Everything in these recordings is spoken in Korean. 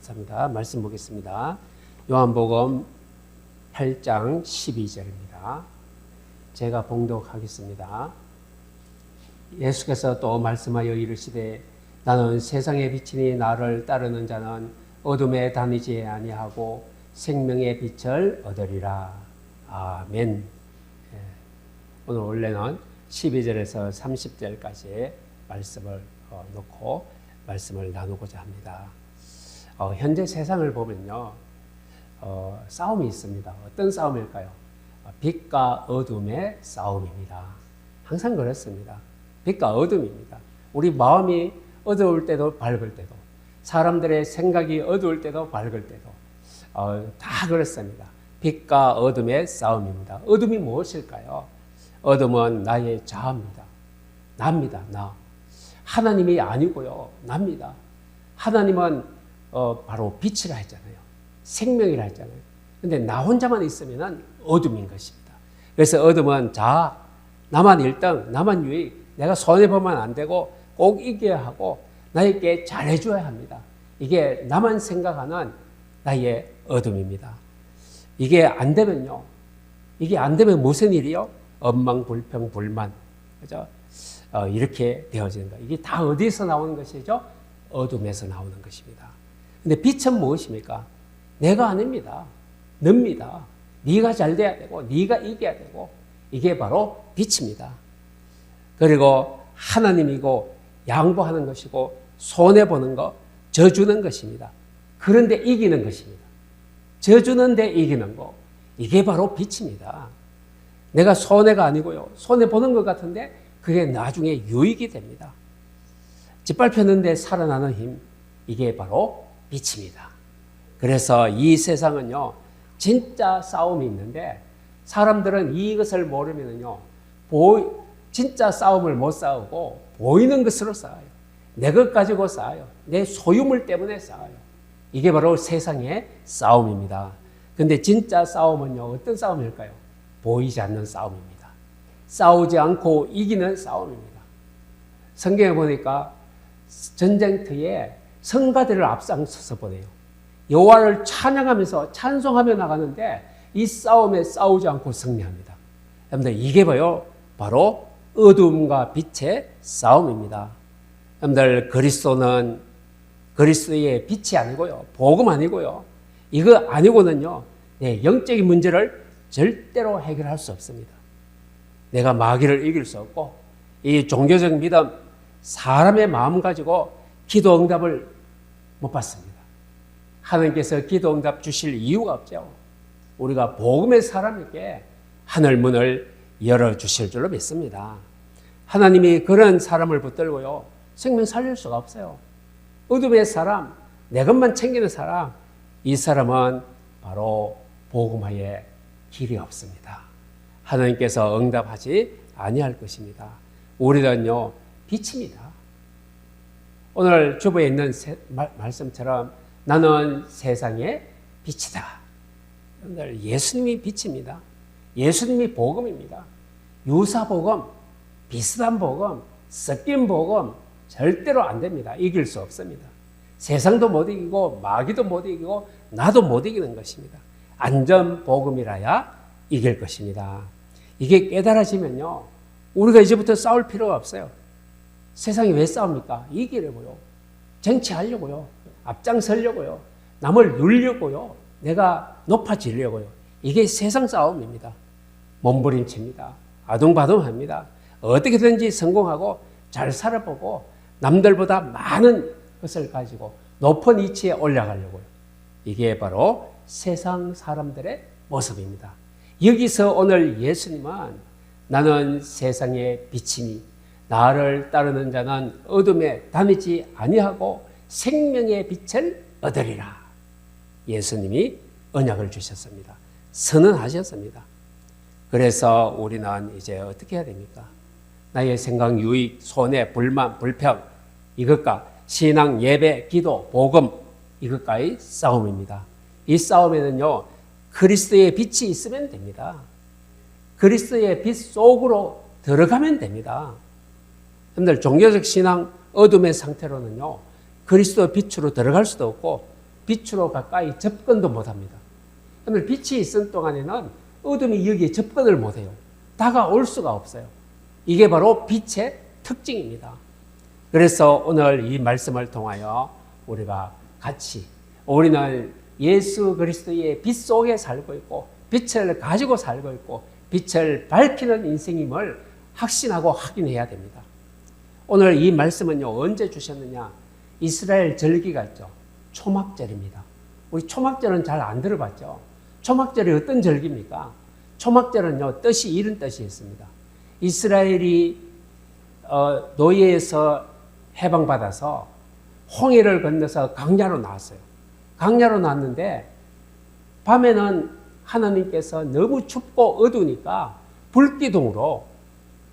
감사합니다. 말씀 보겠습니다. 요한복음 8장 12절입니다. 제가 봉독하겠습니다. 예수께서 또 말씀하여 이르시되 나는 세상의 빛이니 나를 따르는 자는 어둠에 다니지 아니하고 생명의 빛을 얻으리라. 아멘. 오늘 원래는 12절에서 30절까지 말씀을 놓고 말씀을 나누고자 합니다. 현재 세상을 보면요, 싸움이 있습니다. 어떤 싸움일까요? 빛과 어둠의 싸움입니다. 항상 그렇습니다. 빛과 어둠입니다. 우리 마음이 어두울 때도 밝을 때도, 사람들의 생각이 어두울 때도 밝을 때도 다 그렇습니다. 빛과 어둠의 싸움입니다. 어둠이 무엇일까요? 어둠은 나의 자아입니다. 나입니다. 나. 하나님이 아니고요, 납니다. 하나님은 바로 빛이라 했잖아요. 생명이라 했잖아요. 근데 나 혼자만 있으면 어둠인 것입니다. 그래서 어둠은 자아, 나만 1등, 나만 유익, 내가 손해보면 안 되고 꼭 이겨야 하고 나에게 잘해줘야 합니다. 이게 나만 생각하는 나의 어둠입니다. 이게 안 되면요, 이게 안 되면 무슨 일이요? 원망, 불평, 불만, 그죠? 이렇게 되어지는 거예요. 이게 다 어디에서 나오는 것이죠? 어둠에서 나오는 것입니다. 근데 빛은 무엇입니까? 내가 아닙니다. 너입니다. 네가 잘 돼야 되고 네가 이겨야 되고, 이게 바로 빛입니다. 그리고 하나님이고 양보하는 것이고 손해보는 거, 져주는 것입니다. 그런데 이기는 것입니다. 져주는데 이기는 거, 이게 바로 빛입니다. 내가 손해가 아니고요, 손해보는 것 같은데 그게 나중에 유익이 됩니다. 짓밟혔는데 살아나는 힘, 이게 바로 빛입니다. 그래서 이 세상은요, 진짜 싸움이 있는데 사람들은 이것을 모르면요, 진짜 싸움을 못 싸우고 보이는 것으로 싸워요. 내 것 가지고 싸워요. 내 소유물 때문에 싸워요. 이게 바로 세상의 싸움입니다. 근데 진짜 싸움은요, 어떤 싸움일까요? 보이지 않는 싸움입니다. 싸우지 않고 이기는 싸움입니다. 성경에 보니까 전쟁터에 성가대를 앞장서서 보내요. 여호와를 찬양하면서 찬송하며 나가는데 이 싸움에 싸우지 않고 승리합니다. 여러분들, 이게 바로 어둠과 빛의 싸움입니다. 여러분들, 그리스도는 그리스도의 빛이 아니고요, 복음 아니고요, 이거 아니고는요, 영적인 문제를 절대로 해결할 수 없습니다. 내가 마귀를 이길 수 없고, 이 종교적 믿음, 사람의 마음 가지고 기도 응답을 못 받습니다. 하나님께서 기도 응답 주실 이유가 없죠. 우리가 복음의 사람에게 하늘 문을 열어주실 줄로 믿습니다. 하나님이 그런 사람을 붙들고요, 생명 살릴 수가 없어요. 어둠의 사람, 내 것만 챙기는 사람, 이 사람은 바로 복음화에 길이 없습니다. 하나님께서 응답하지 아니할 것입니다. 우리는요, 빛입니다. 오늘 주보에 있는 말씀처럼 나는 세상의 빛이다. 여러분들, 예수님이 빛입니다. 예수님이 복음입니다. 유사복음, 비슷한 복음, 섞인 복음 절대로 안 됩니다. 이길 수 없습니다. 세상도 못 이기고 마귀도 못 이기고 나도 못 이기는 것입니다. 안전 복음이라야 이길 것입니다. 이게 깨달아지면요, 우리가 이제부터 싸울 필요가 없어요. 세상이 왜 싸웁니까? 이기려고요, 쟁취하려고요, 앞장서려고요, 남을 누리려고요, 내가 높아지려고요. 이게 세상 싸움입니다. 몸부림칩니다. 아둥바둥합니다. 어떻게든지 성공하고 잘 살아보고 남들보다 많은 것을 가지고 높은 위치에 올라가려고요. 이게 바로 세상 사람들의 모습입니다. 여기서 오늘 예수님은 나는 세상의 빛이니 나를 따르는 자는 어둠에 다니지 아니하고 생명의 빛을 얻으리라. 예수님이 언약을 주셨습니다. 선언하셨습니다. 그래서 우리는 이제 어떻게 해야 됩니까? 나의 생각, 유익, 손해, 불만, 불평, 이것과 신앙, 예배, 기도, 복음, 이것과의 싸움입니다. 이 싸움에는요, 그리스도의 빛이 있으면 됩니다. 그리스도의 빛 속으로 들어가면 됩니다. 여러분들, 종교적 신앙 어둠의 상태로는요, 그리스도 빛으로 들어갈 수도 없고 빛으로 가까이 접근도 못합니다. 그러면 빛이 있은 동안에는 어둠이 여기에 접근을 못해요. 다가올 수가 없어요. 이게 바로 빛의 특징입니다. 그래서 오늘 이 말씀을 통하여 우리가 같이 우리는 예수 그리스도의 빛 속에 살고 있고 빛을 가지고 살고 있고 빛을 밝히는 인생임을 확신하고 확인해야 됩니다. 오늘 이 말씀은요, 언제 주셨느냐? 이스라엘 절기가 있죠. 초막절입니다. 우리 초막절은 잘 안 들어봤죠? 초막절이 어떤 절기입니까? 초막절은요, 뜻이 이런 뜻이 있습니다. 이스라엘이 노예에서 해방받아서 홍해를 건너서 강야로 나왔어요. 강야로 나왔는데 밤에는 하나님께서 너무 춥고 어두우니까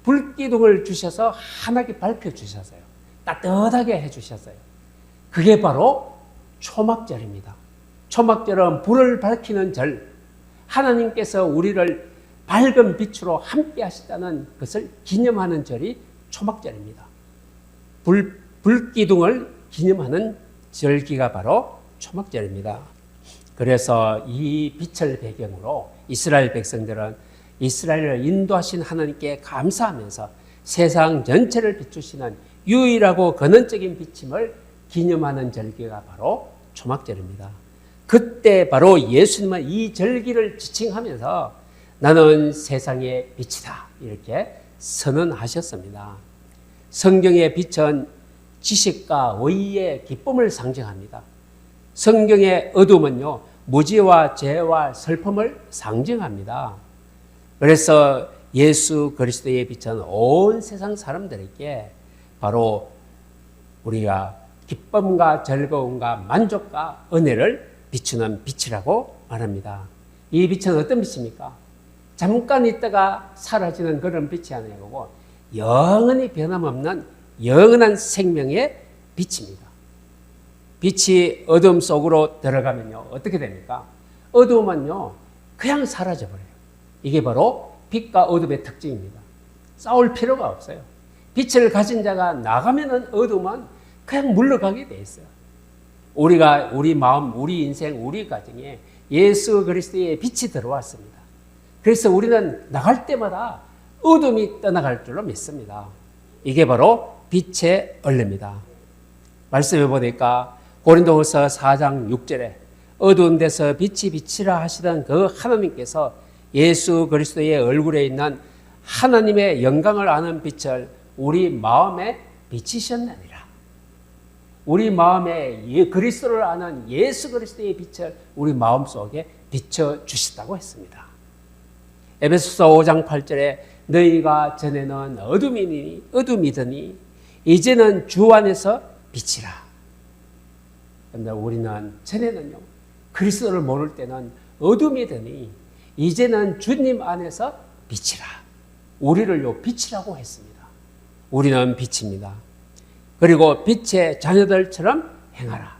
불기둥을 주셔서 환하게 밝혀주셨어요. 따뜻하게 해주셨어요. 그게 바로 초막절입니다. 초막절은 불을 밝히는 절, 하나님께서 우리를 밝은 빛으로 함께 하시다는 것을 기념하는 절이 초막절입니다. 불기둥을 기념하는 절기가 바로 초막절입니다. 그래서 이 빛을 배경으로 이스라엘 백성들은 이스라엘을 인도하신 하나님께 감사하면서 세상 전체를 비추시는 유일하고 근원적인 비침을 기념하는 절기가 바로 초막절입니다. 그때 바로 예수님은 이 절기를 지칭하면서 나는 세상의 빛이다 이렇게 선언하셨습니다. 성경의 빛은 지식과 의의 기쁨을 상징합니다. 성경의 어둠은요, 무지와 죄와 슬픔을 상징합니다. 그래서 예수 그리스도의 빛은 온 세상 사람들에게 바로 우리가 기쁨과 즐거움과 만족과 은혜를 비추는 빛이라고 말합니다. 이 빛은 어떤 빛입니까? 잠깐 있다가 사라지는 그런 빛이 아니고 영원히 변함없는 영원한 생명의 빛입니다. 빛이 어둠 속으로 들어가면요, 어떻게 됩니까? 어둠은요, 그냥 사라져버려요. 이게 바로 빛과 어둠의 특징입니다. 싸울 필요가 없어요. 빛을 가진 자가 나가면은 어둠은 그냥 물러가게 돼 있어요. 우리가 우리 마음, 우리 인생, 우리 가정에 예수 그리스도의 빛이 들어왔습니다. 그래서 우리는 나갈 때마다 어둠이 떠나갈 줄로 믿습니다. 이게 바로 빛의 얼레입니다. 말씀해 보니까 고린도후서 4장 6절에 어두운 데서 빛이 비치라 하시던 그 하나님께서 예수 그리스도의 얼굴에 있는 하나님의 영광을 아는 빛을 우리 마음에 비치셨느니라. 우리 마음에 그리스도를 아는 예수 그리스도의 빛을 우리 마음속에 비춰주셨다고 했습니다. 에베소서 5장 8절에 너희가 전에는 어둠이더니 이제는 주 안에서 빛이라. 그런데 우리는 전에는요, 그리스도를 모를 때는 어둠이더니 이제는 주님 안에서 빛이라. 우리를요, 빛이라고 했습니다. 우리는 빛입니다. 그리고 빛의 자녀들처럼 행하라.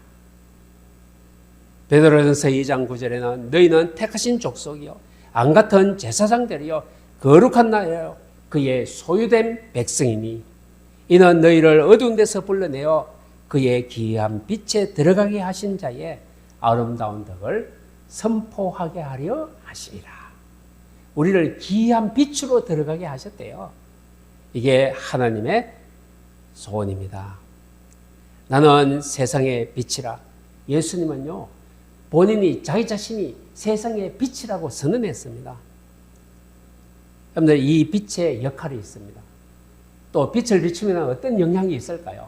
베드로전서 2장 9절에는 너희는 택하신 족속이요 안 같은 제사장들이요 거룩한 나라요 그의 소유된 백성이니 이는 너희를 어두운 데서 불러내어 그의 기이한 빛에 들어가게 하신 자의 아름다운 덕을 선포하게 하려 하시리라. 우리를 기이한 빛으로 들어가게 하셨대요. 이게 하나님의 소원입니다. 나는 세상의 빛이라. 예수님은요, 본인이 자기 자신이 세상의 빛이라고 선언했습니다. 여러분들, 이 빛의 역할이 있습니다. 또 빛을 비추면 어떤 영향이 있을까요?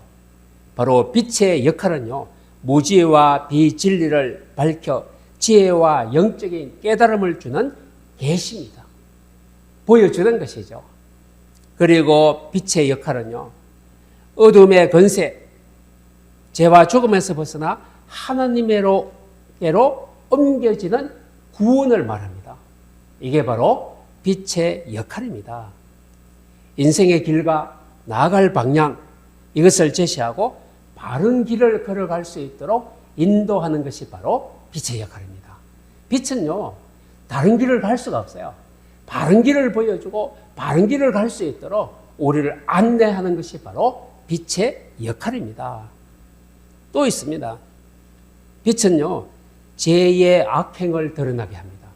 바로 빛의 역할은요, 무지와 비진리를 밝혀 지혜와 영적인 깨달음을 주는 계시입니다. 보여주는 것이죠. 그리고 빛의 역할은요, 어둠의 권세, 죄와 죽음에서 벗어나 하나님께로 옮겨지는 구원을 말합니다. 이게 바로 빛의 역할입니다. 인생의 길과 나아갈 방향, 이것을 제시하고 바른 길을 걸어갈 수 있도록 인도하는 것이 바로 빛의 역할입니다. 빛은요, 다른 길을 갈 수가 없어요. 바른 길을 보여주고 바른 길을 갈 수 있도록 우리를 안내하는 것이 바로 빛의 역할입니다. 또 있습니다. 빛은요, 죄의 악행을 드러나게 합니다.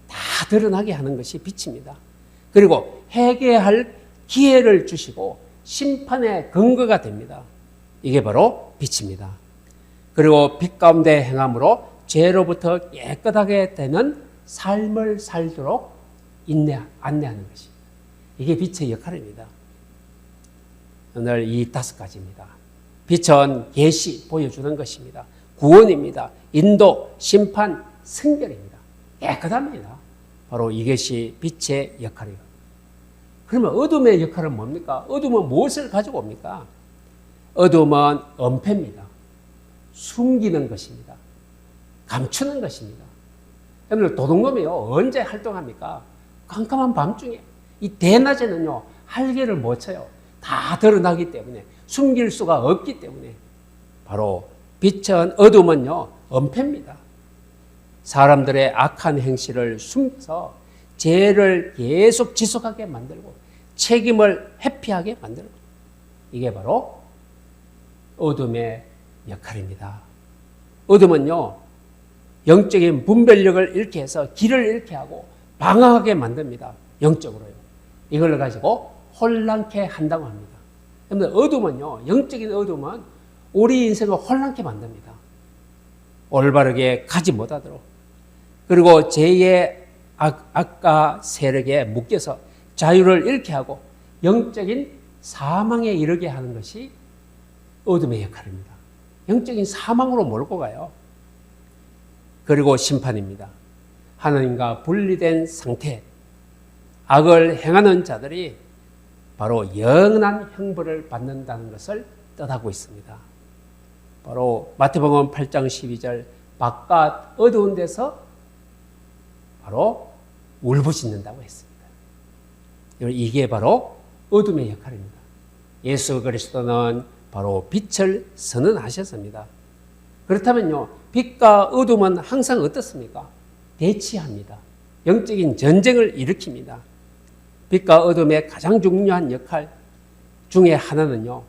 다 드러나게 하는 것이 빛입니다. 그리고 회개할 기회를 주시고 심판의 근거가 됩니다. 이게 바로 빛입니다. 그리고 빛 가운데 행함으로 죄로부터 깨끗하게 되는 삶을 살도록 안내하는 것입니다. 이게 빛의 역할입니다. 오늘 이 5가지입니다. 빛은 계시 보여주는 것입니다. 구원입니다. 인도, 심판, 성결입니다. 깨끗합니다. 바로 이것이 빛의 역할이에요. 그러면 어둠의 역할은 뭡니까? 어둠은 무엇을 가지고 옵니까? 어둠은 엄폐입니다. 숨기는 것입니다. 감추는 것입니다. 여러분, 도둑놈이요, 언제 활동합니까? 깜깜한 밤중에. 이 대낮에는요, 할개를 못 쳐요. 다 드러나기 때문에, 숨길 수가 없기 때문에. 바로 빛은, 어둠은요, 엄폐입니다. 사람들의 악한 행실을 숨겨서 죄를 계속 지속하게 만들고 책임을 회피하게 만들고, 이게 바로 어둠의 역할입니다. 어둠은요, 영적인 분별력을 잃게 해서 길을 잃게 하고 방황하게 만듭니다. 영적으로요. 이걸 가지고 혼란케 한다고 합니다. 그런데 어둠은요, 영적인 어둠은 우리 인생을 혼란케 만듭니다. 올바르게 가지 못하도록. 그리고 죄의 악과 세력에 묶여서 자유를 잃게 하고 영적인 사망에 이르게 하는 것이 어둠의 역할입니다. 영적인 사망으로 몰고 가요. 그리고 심판입니다. 하나님과 분리된 상태, 악을 행하는 자들이 바로 영원한 형벌을 받는다는 것을 뜻하고 있습니다. 바로 마태복음 8장 12절, 바깥 어두운 데서 바로 울부짖는다고 했습니다. 이게 바로 어둠의 역할입니다. 예수 그리스도는 바로 빛을 선언하셨습니다. 그렇다면요, 빛과 어둠은 항상 어떻습니까? 대치합니다. 영적인 전쟁을 일으킵니다. 빛과 어둠의 가장 중요한 역할 중에 하나는요,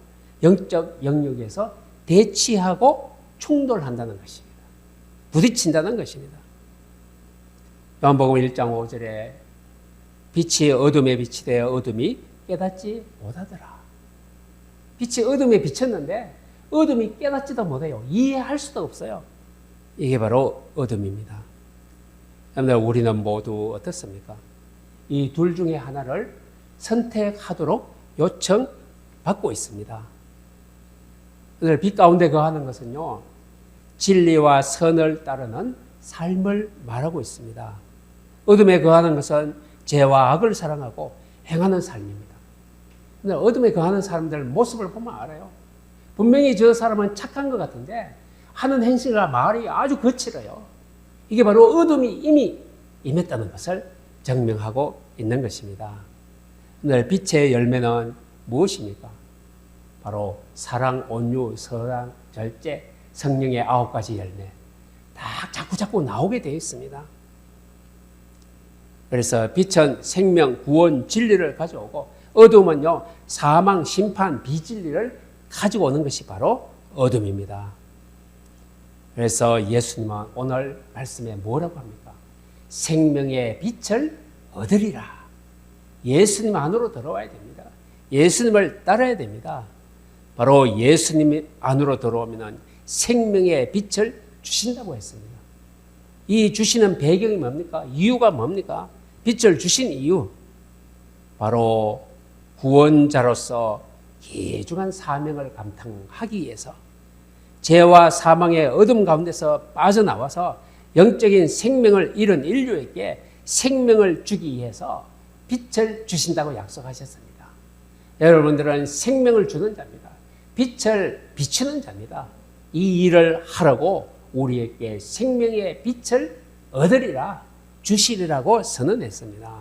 영적 영역에서 대치하고 충돌한다는 것입니다. 부딪힌다는 것입니다. 요한복음 1장 5절에 빛이 어둠에 빛이 되어 어둠이 깨닫지 못하더라. 빛이 어둠에 비쳤는데 어둠이 깨닫지도 못해요. 이해할 수도 없어요. 이게 바로 어둠입니다. 여러분들, 우리는 모두 어떻습니까? 이 둘 중에 하나를 선택하도록 요청받고 있습니다. 오늘 빛 가운데 거하는 것은요, 진리와 선을 따르는 삶을 말하고 있습니다. 어둠에 거하는 것은 죄와 악을 사랑하고 행하는 삶입니다. 근데 어둠에 거하는 사람들 모습을 보면 알아요. 분명히 저 사람은 착한 것 같은데 하는 행실과 말이 아주 거칠어요. 이게 바로 어둠이 이미 임했다는 것을 증명하고 있는 것입니다. 오늘 빛의 열매는 무엇입니까? 바로 사랑, 온유, 선한, 절제, 성령의 9가지 열매. 다 자꾸 나오게 되어 있습니다. 그래서 빛은 생명, 구원, 진리를 가져오고 어둠은요, 사망, 심판, 비진리를 가지고 오는 것이 바로 어둠입니다. 그래서 예수님은 오늘 말씀에 뭐라고 합니까? 생명의 빛을 얻으리라. 예수님 안으로 들어와야 됩니다. 예수님을 따라야 됩니다. 바로 예수님 안으로 들어오면 생명의 빛을 주신다고 했습니다. 이 주시는 배경이 뭡니까? 이유가 뭡니까? 빛을 주신 이유, 바로 구원자로서 귀중한 사명을 감당하기 위해서 죄와 사망의 어둠 가운데서 빠져나와서 영적인 생명을 잃은 인류에게 생명을 주기 위해서 빛을 주신다고 약속하셨습니다. 여러분들은 생명을 주는 자입니다. 빛을 비추는 자입니다. 이 일을 하라고 우리에게 생명의 빛을 얻으리라, 주시리라고 선언했습니다.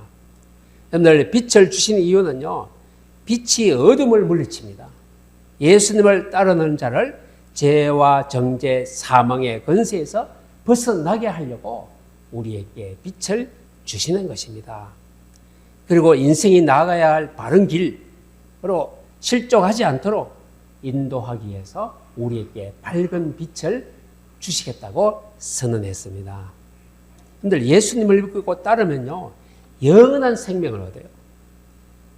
여러분들, 빛을 주신 이유는요, 빛이 어둠을 물리칩니다. 예수님을 따르는 자를 죄와 정죄, 사망의 권세에서 벗어나게 하려고 우리에게 빛을 주시는 것입니다. 그리고 인생이 나아가야 할 바른 길으로 실족하지 않도록 인도하기 위해서 우리에게 밝은 빛을 주시겠다고 선언했습니다. 근데 예수님을 믿고 따르면요, 영원한 생명을 얻어요.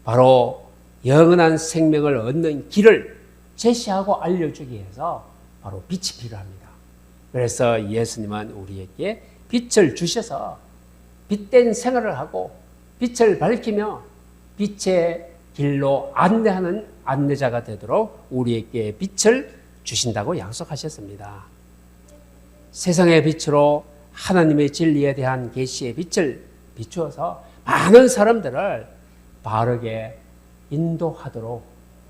바로 영원한 생명을 얻는 길을 제시하고 알려주기 위해서 바로 빛이 필요합니다. 그래서 예수님은 우리에게 빛을 주셔서 빛된 생활을 하고 빛을 밝히며 빛의 길로 안내하는 안내자가 되도록 우리에게 빛을 주신다고 약속하셨습니다. 세상의 빛으로 하나님의 진리에 대한 계시의 빛을 비추어서 많은 사람들을 바르게 인도하도록,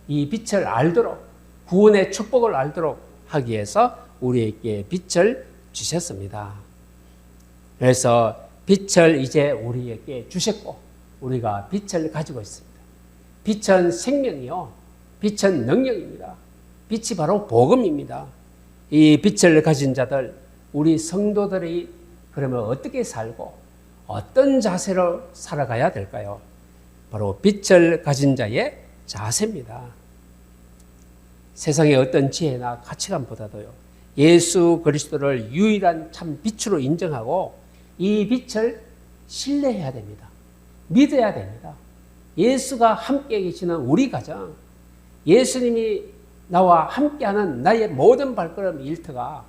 이 빛을 알도록, 구원의 축복을 알도록 하기 위해서 우리에게 빛을 주셨습니다. 그래서 빛을 이제 우리에게 주셨고 우리가 빛을 가지고 있습니다. 빛은 생명이요, 빛은 능력입니다. 빛이 바로 복음입니다. 이 빛을 가진 자들, 우리 성도들이 그러면 어떻게 살고 어떤 자세로 살아가야 될까요? 바로 빛을 가진 자의 자세입니다. 세상의 어떤 지혜나 가치관보다도요, 예수 그리스도를 유일한 참 빛으로 인정하고 이 빛을 신뢰해야 됩니다. 믿어야 됩니다. 예수가 함께 계시는 우리 가정, 예수님이 나와 함께하는 나의 모든 발걸음 일터가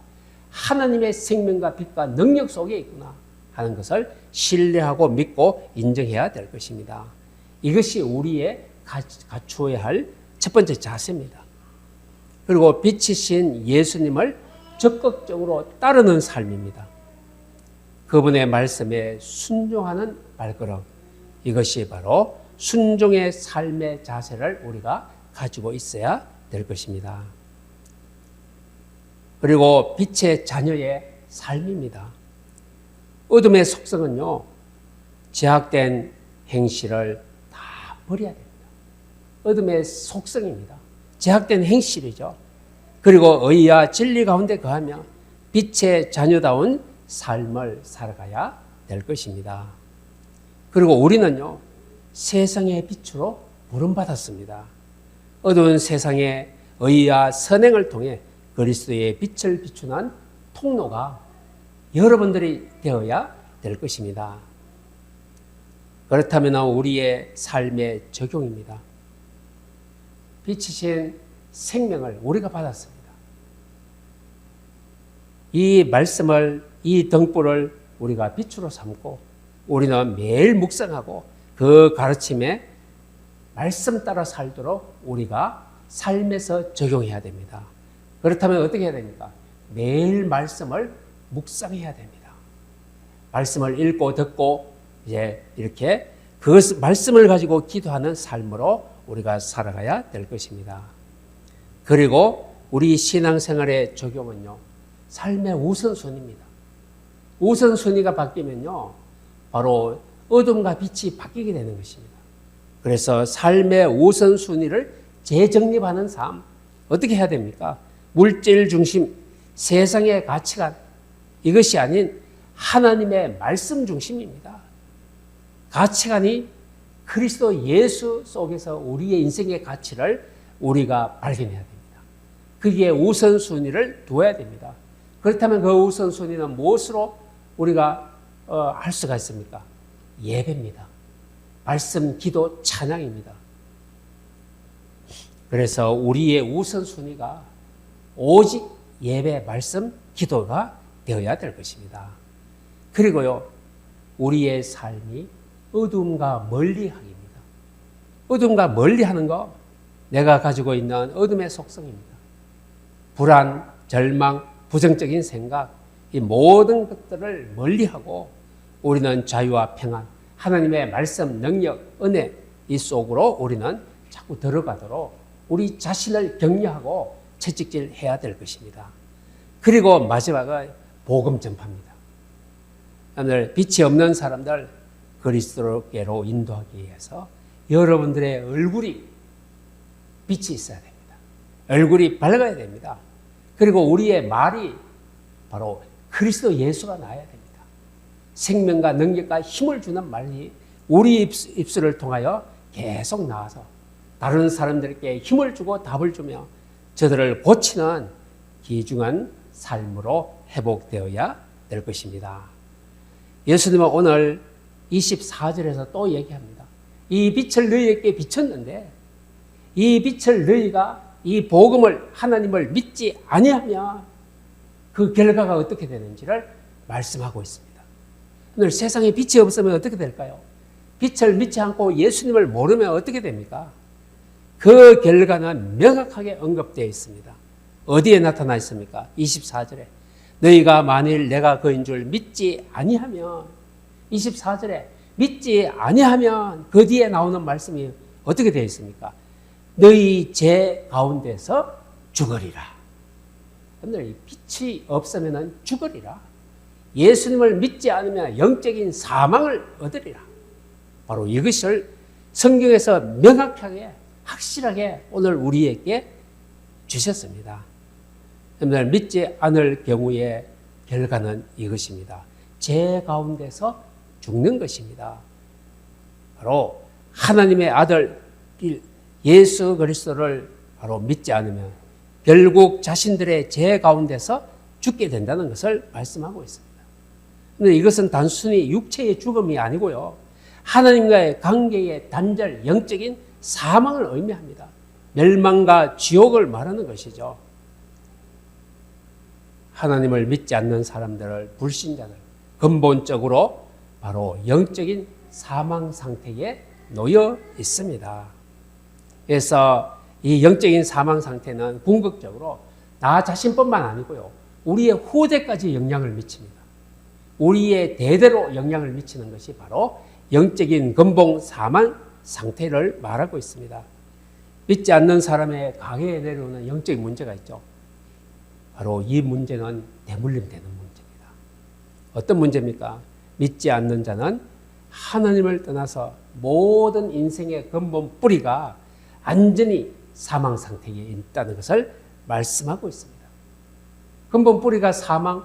하나님의 생명과 빛과 능력 속에 있구나 하는 것을 신뢰하고 믿고 인정해야 될 것입니다. 이것이 우리의 갖추어야 할 첫 번째 자세입니다. 그리고 빛이신 예수님을 적극적으로 따르는 삶입니다. 그분의 말씀에 순종하는 발걸음, 이것이 바로 순종의 삶의 자세를 우리가 가지고 있어야 될 것입니다. 그리고 빛의 자녀의 삶입니다. 어둠의 속성은요, 제약된 행실을 다 버려야 됩니다. 어둠의 속성입니다. 제약된 행실이죠. 그리고 의와 진리 가운데 거하며 빛의 자녀다운 삶을 살아가야 될 것입니다. 그리고 우리는요, 세상의 빛으로 부름받았습니다. 어두운 세상에 의와 선행을 통해 그리스도의 빛을 비추는 통로가 여러분들이 되어야 될 것입니다. 그렇다면 우리의 삶의 적용입니다. 빛이신 생명을 우리가 받았습니다. 이 말씀을, 이 등불을 우리가 빛으로 삼고 우리는 매일 묵상하고 그 가르침에 말씀 따라 살도록 우리가 삶에서 적용해야 됩니다. 그렇다면 어떻게 해야 됩니까? 매일 말씀을 묵상해야 됩니다. 말씀을 읽고 듣고 이제 이렇게 그 말씀을 가지고 기도하는 삶으로 우리가 살아가야 될 것입니다. 그리고 우리 신앙생활의 적용은요, 삶의 우선순위입니다. 우선순위가 바뀌면요, 바로 어둠과 빛이 바뀌게 되는 것입니다. 그래서 삶의 우선순위를 재정립하는 삶, 어떻게 해야 됩니까? 물질 중심, 세상의 가치관, 이것이 아닌 하나님의 말씀 중심입니다. 가치관이 그리스도 예수 속에서 우리의 인생의 가치를 우리가 발견해야 됩니다. 거기에 우선순위를 두어야 됩니다. 그렇다면 그 우선순위는 무엇으로 우리가 할 수가 있습니까? 예배입니다. 말씀, 기도, 찬양입니다. 그래서 우리의 우선순위가 오직 예배, 말씀, 기도가 되어야 될 것입니다. 그리고요, 우리의 삶이 어둠과 멀리하기입니다. 어둠과 멀리하는 거, 내가 가지고 있는 어둠의 속성입니다. 불안, 절망, 부정적인 생각, 이 모든 것들을 멀리하고 우리는 자유와 평안, 하나님의 말씀, 능력, 은혜 이 속으로 우리는 자꾸 들어가도록 우리 자신을 격려하고 채찍질해야 될 것입니다. 그리고 마지막은 복음 전파입니다. 오늘 빛이 없는 사람들 그리스도께로 인도하기 위해서 여러분들의 얼굴이 빛이 있어야 됩니다. 얼굴이 밝아야 됩니다. 그리고 우리의 말이 바로 그리스도 예수가 나와야 됩니다. 생명과 능력과 힘을 주는 말이 우리 입술을 통하여 계속 나와서 다른 사람들에게 힘을 주고 답을 주며 저들을 고치는 귀중한 삶으로 회복되어야 될 것입니다. 예수님은 오늘 24절에서 또 얘기합니다. 이 빛을 너희에게 비쳤는데 이 빛을 너희가 이 복음을 하나님을 믿지 아니하면 그 결과가 어떻게 되는지를 말씀하고 있습니다. 오늘 세상에 빛이 없으면 어떻게 될까요? 빛을 믿지 않고 예수님을 모르면 어떻게 됩니까? 그 결과는 명확하게 언급되어 있습니다. 어디에 나타나 있습니까? 24절에 너희가 만일 내가 그인 줄 믿지 아니하면 24절에 믿지 아니하면 그 뒤에 나오는 말씀이 어떻게 되어 있습니까? 너희 죄 가운데서 죽으리라. 오늘 빛이 없으면 죽으리라. 예수님을 믿지 않으면 영적인 사망을 얻으리라. 바로 이것을 성경에서 명확하게 확실하게 오늘 우리에게 주셨습니다. 여러분들 믿지 않을 경우에 결과는 이것입니다. 죄 가운데서 죽는 것입니다. 바로 하나님의 아들 예수 그리스도를 바로 믿지 않으면 결국 자신들의 죄 가운데서 죽게 된다는 것을 말씀하고 있습니다. 그런데 이것은 단순히 육체의 죽음이 아니고요. 하나님과의 관계의 단절, 영적인 사망을 의미합니다. 멸망과 지옥을 말하는 것이죠. 하나님을 믿지 않는 사람들을, 불신자들, 근본적으로 바로 영적인 사망 상태에 놓여 있습니다. 그래서 이 영적인 사망 상태는 궁극적으로 나 자신뿐만 아니고요. 우리의 후대까지 영향을 미칩니다. 우리의 대대로 영향을 미치는 것이 바로 영적인 근본 사망 상태를 말하고 있습니다. 믿지 않는 사람의 가게에 내려오는 영적인 문제가 있죠. 바로 이 문제는 대물림 되는 문제입니다. 어떤 문제입니까? 믿지 않는 자는 하나님을 떠나서 모든 인생의 근본 뿌리가 완전히 사망 상태에 있다는 것을 말씀하고 있습니다. 근본 뿌리가 사망,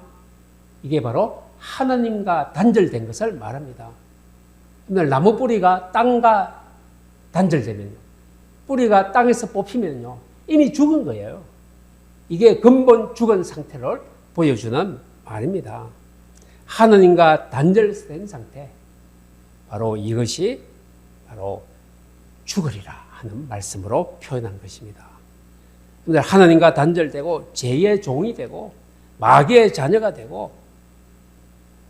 이게 바로 하나님과 단절된 것을 말합니다. 오늘 나무 뿌리가 땅과 단절되면요, 뿌리가 땅에서 뽑히면요, 이미 죽은 거예요. 이게 근본 죽은 상태를 보여주는 말입니다. 하나님과 단절된 상태, 바로 이것이 바로 죽으리라 하는 말씀으로 표현한 것입니다. 하나님과 단절되고 죄의 종이 되고 마귀의 자녀가 되고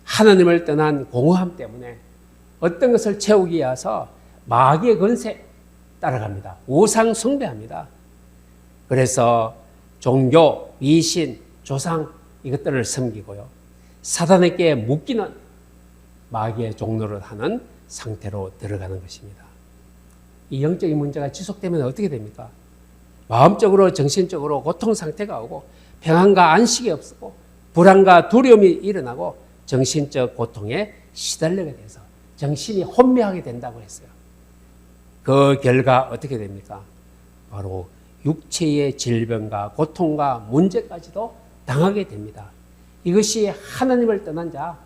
하나님을 떠난 공허함 때문에 어떤 것을 채우기 위해서 마귀의 권세 따라갑니다. 우상 숭배합니다. 그래서 종교, 미신, 조상 이것들을 섬기고요. 사단에게 묶이는 마귀의 종로를 하는 상태로 들어가는 것입니다. 이 영적인 문제가 지속되면 어떻게 됩니까? 마음적으로 정신적으로 고통 상태가 오고 평안과 안식이 없고 불안과 두려움이 일어나고 정신적 고통에 시달리게 돼서 정신이 혼미하게 된다고 했어요. 그 결과 어떻게 됩니까? 바로 육체의 질병과 고통과 문제까지도 당하게 됩니다. 이것이 하나님을 떠난 자,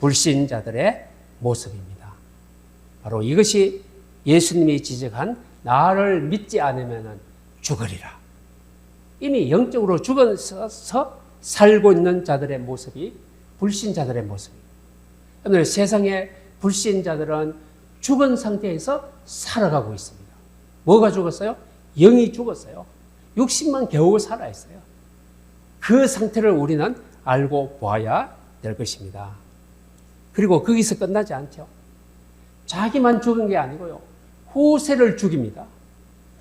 불신자들의 모습입니다. 바로 이것이 예수님이 지적한 나를 믿지 않으면 죽으리라. 이미 영적으로 죽어서 살고 있는 자들의 모습이 불신자들의 모습입니다. 오늘 세상의 불신자들은 죽은 상태에서 살아가고 있습니다. 뭐가 죽었어요? 영이 죽었어요. 육신만 겨우 살아있어요. 그 상태를 우리는 알고 보아야 될 것입니다. 그리고 거기서 끝나지 않죠. 자기만 죽은 게 아니고요. 후세를 죽입니다.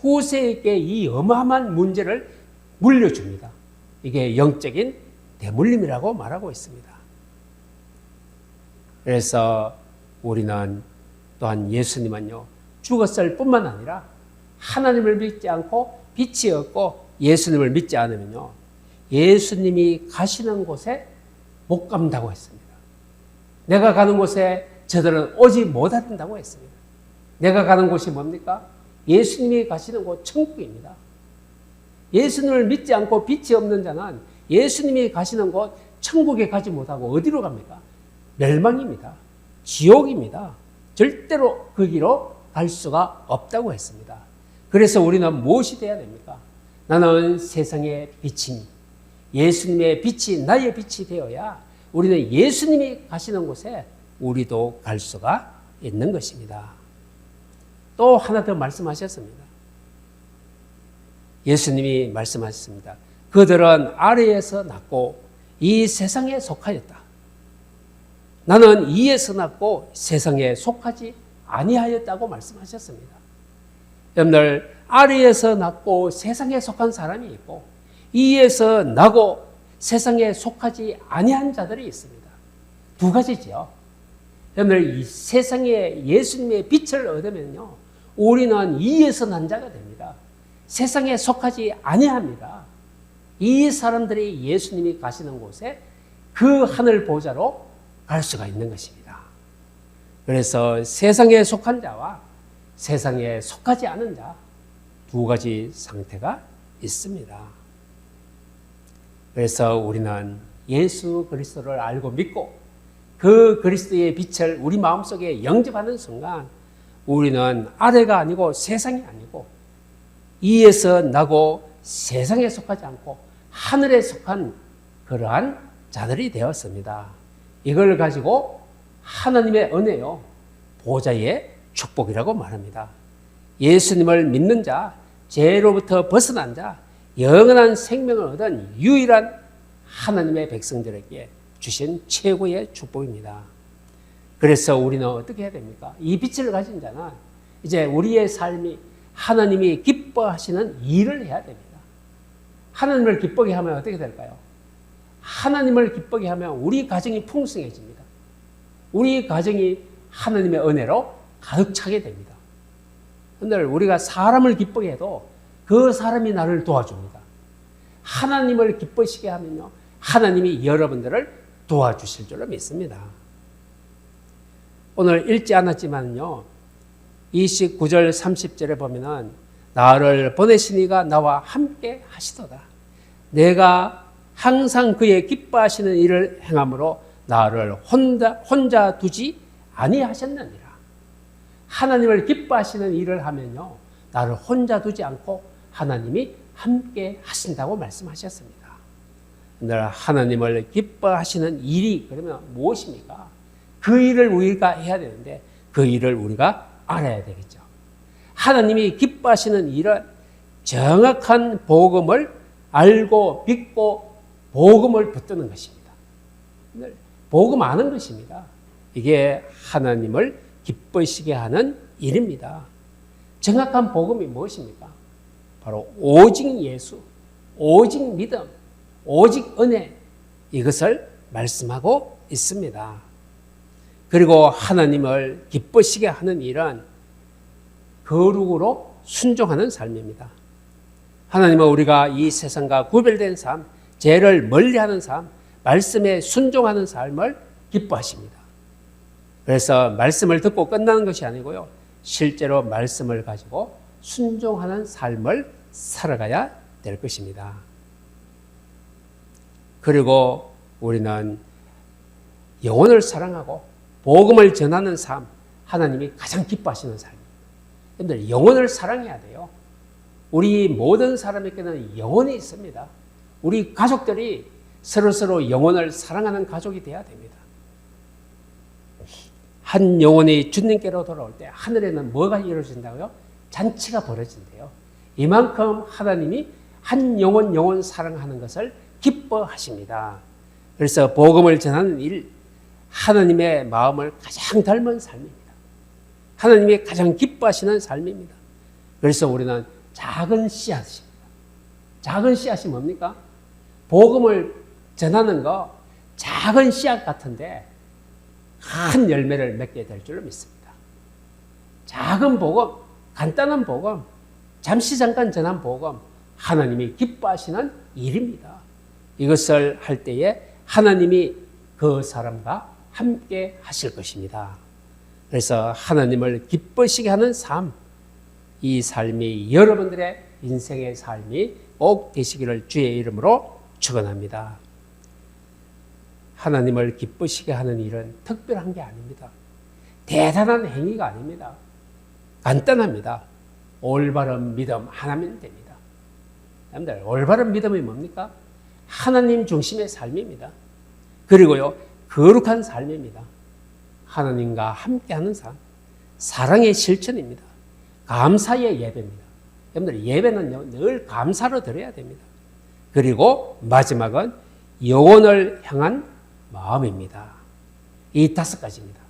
후세에게 이 어마어마한 문제를 물려줍니다. 이게 영적인 대물림이라고 말하고 있습니다. 그래서 우리는 또한 예수님은요, 죽었을 뿐만 아니라 하나님을 믿지 않고 빛이 없고 예수님을 믿지 않으면요, 예수님이 가시는 곳에 못 간다고 했습니다. 내가 가는 곳에 저들은 오지 못한다고 했습니다. 내가 가는 곳이 뭡니까? 예수님이 가시는 곳 천국입니다. 예수님을 믿지 않고 빛이 없는 자는 예수님이 가시는 곳 천국에 가지 못하고 어디로 갑니까? 멸망입니다. 지옥입니다. 절대로 거기로 갈 수가 없다고 했습니다. 그래서 우리는 무엇이 돼야 됩니까? 나는 세상의 빛이니 예수님의 빛이 나의 빛이 되어야 우리는 예수님이 가시는 곳에 우리도 갈 수가 있는 것입니다. 또 하나 더 말씀하셨습니다. 예수님이 말씀하셨습니다. 그들은 아래에서 났고 이 세상에 속하였다. 나는 이에서 났고 세상에 속하지 아니하였다고 말씀하셨습니다. 여러분들, 아래에서 났고 세상에 속한 사람이 있고 이에서 나고 세상에 속하지 아니한 자들이 있습니다. 두 가지죠. 여러분들, 이 세상에 예수님의 빛을 얻으면요, 우리는 이에서 난 자가 됩니다. 세상에 속하지 아니합니다. 이 사람들이 예수님이 가시는 곳에 그 하늘 보좌로 갈 수가 있는 것입니다. 그래서 세상에 속한 자와 세상에 속하지 않은 자, 두 가지 상태가 있습니다. 그래서 우리는 예수 그리스도를 알고 믿고 그 그리스도의 빛을 우리 마음속에 영접하는 순간 우리는 아래가 아니고 세상이 아니고 이에서 나고 세상에 속하지 않고 하늘에 속한 그러한 자들이 되었습니다. 이걸 가지고 하나님의 은혜요, 보좌의 축복이라고 말합니다. 예수님을 믿는 자, 죄로부터 벗어난 자, 영원한 생명을 얻은 유일한 하나님의 백성들에게 주신 최고의 축복입니다. 그래서 우리는 어떻게 해야 됩니까? 이 빛을 가진 자는 이제 우리의 삶이 하나님이 기뻐하시는 일을 해야 됩니다. 하나님을 기쁘게 하면 어떻게 될까요? 하나님을 기쁘게 하면 우리 가정이 풍성해집니다. 우리 가정이 하나님의 은혜로 가득 차게 됩니다. 그런데 우리가 사람을 기쁘게 해도 그 사람이 나를 도와줍니다. 하나님을 기쁘시게 하면요, 하나님이 여러분들을 도와주실 줄로 믿습니다. 오늘 읽지 않았지만요, 29절 30절에 보면은 나를 보내신 이가 나와 함께 하시도다. 내가 항상 그의 기뻐하시는 일을 행함으로 나를 혼자 두지 아니하셨느니라. 하나님을 기뻐하시는 일을 하면요, 나를 혼자 두지 않고 하나님이 함께 하신다고 말씀하셨습니다. 오늘 하나님을 기뻐하시는 일이 그러면 무엇입니까? 그 일을 우리가 해야 되는데 그 일을 우리가 알아야 되겠죠. 하나님이 기뻐하시는 일은 정확한 복음을 알고 믿고 복음을 붙드는 것입니다. 복음 아는 것입니다. 이게 하나님을 기쁘시게 하는 일입니다. 정확한 복음이 무엇입니까? 바로 오직 예수, 오직 믿음, 오직 은혜, 이것을 말씀하고 있습니다. 그리고 하나님을 기쁘시게 하는 일은 거룩으로 순종하는 삶입니다. 하나님은 우리가 이 세상과 구별된 삶, 죄를 멀리하는 삶, 말씀에 순종하는 삶을 기뻐하십니다. 그래서 말씀을 듣고 끝나는 것이 아니고요, 실제로 말씀을 가지고 순종하는 삶을 살아가야 될 것입니다. 그리고 우리는 영혼을 사랑하고 복음을 전하는 삶, 하나님이 가장 기뻐하시는 삶입니다. 여러분들, 영혼을 사랑해야 돼요. 우리 모든 사람에게는 영혼이 있습니다. 우리 가족들이 서로서로 영혼을 사랑하는 가족이 되어야 됩니다. 한 영혼이 주님께로 돌아올 때 하늘에는 뭐가 이루어진다고요? 잔치가 벌어진대요. 이만큼 하나님이 한 영혼 사랑하는 것을 기뻐하십니다. 그래서 복음을 전하는 일, 하나님의 마음을 가장 닮은 삶입니다. 하나님이 가장 기뻐하시는 삶입니다. 그래서 우리는 작은 씨앗입니다. 작은 씨앗이 뭡니까? 복음을 전하는 거 작은 씨앗 같은데 큰 열매를 맺게 될 줄로 믿습니다. 작은 복음, 간단한 복음, 잠깐 전한 복음, 하나님이 기뻐하시는 일입니다. 이것을 할 때에 하나님이 그 사람과 함께 하실 것입니다. 그래서 하나님을 기쁘시게 하는 삶, 이 삶이 여러분들의 인생의 삶이 꼭 되시기를 주의 이름으로 축원합니다. 하나님을 기쁘시게 하는 일은 특별한 게 아닙니다. 대단한 행위가 아닙니다. 간단합니다. 올바른 믿음 하나면 됩니다. 여러분들, 올바른 믿음이 뭡니까? 하나님 중심의 삶입니다. 그리고요, 거룩한 삶입니다. 하나님과 함께하는 삶, 사랑의 실천입니다. 감사의 예배입니다. 여러분들, 예배는요, 늘 감사로 드려야 됩니다. 그리고 마지막은 영혼을 향한 마음입니다. 이 5가지입니다.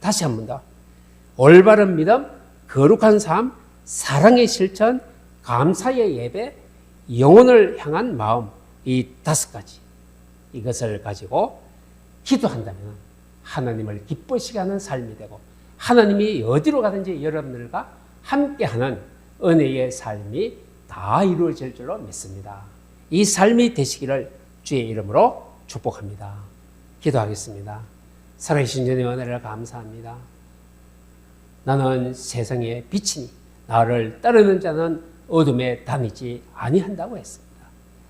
다시 한 번 더. 올바른 믿음, 거룩한 삶, 사랑의 실천, 감사의 예배, 영혼을 향한 마음, 이 5가지. 이것을 가지고 기도한다면 하나님을 기쁘시게 하는 삶이 되고, 하나님이 어디로 가든지 여러분들과 함께하는 은혜의 삶이 다 이루어질 줄로 믿습니다. 이 삶이 되시기를 주의 이름으로 축복합니다. 기도하겠습니다. 살아계신 주님의 은혜를 감사합니다. 나는 세상의 빛이니 나를 따르는 자는 어둠에 다니지 아니한다고 했습니다.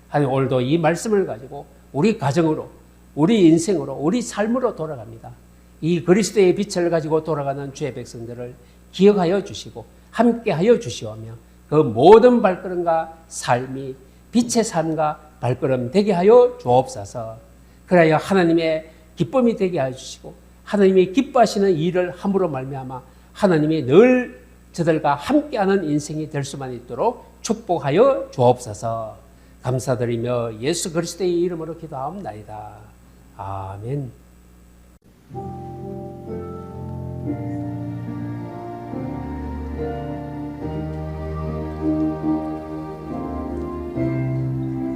하나님, 오늘도 이 말씀을 가지고 우리 가정으로, 우리 인생으로, 우리 삶으로 돌아갑니다. 이 그리스도의 빛을 가지고 돌아가는 주의 백성들을 기억하여 주시고 함께하여 주시오며, 그 모든 발걸음과 삶이 빛의 삶과 발걸음 되게 하여 주옵소서. 그래야 하나님의 기쁨이 되게 하여 주시고, 하나님이 기뻐하시는 일을 함으로 말미암아 하나님이 늘 저들과 함께하는 인생이 될 수만 있도록 축복하여 주옵소서. 감사드리며 예수 그리스도의 이름으로 기도하옵나이다. 아멘.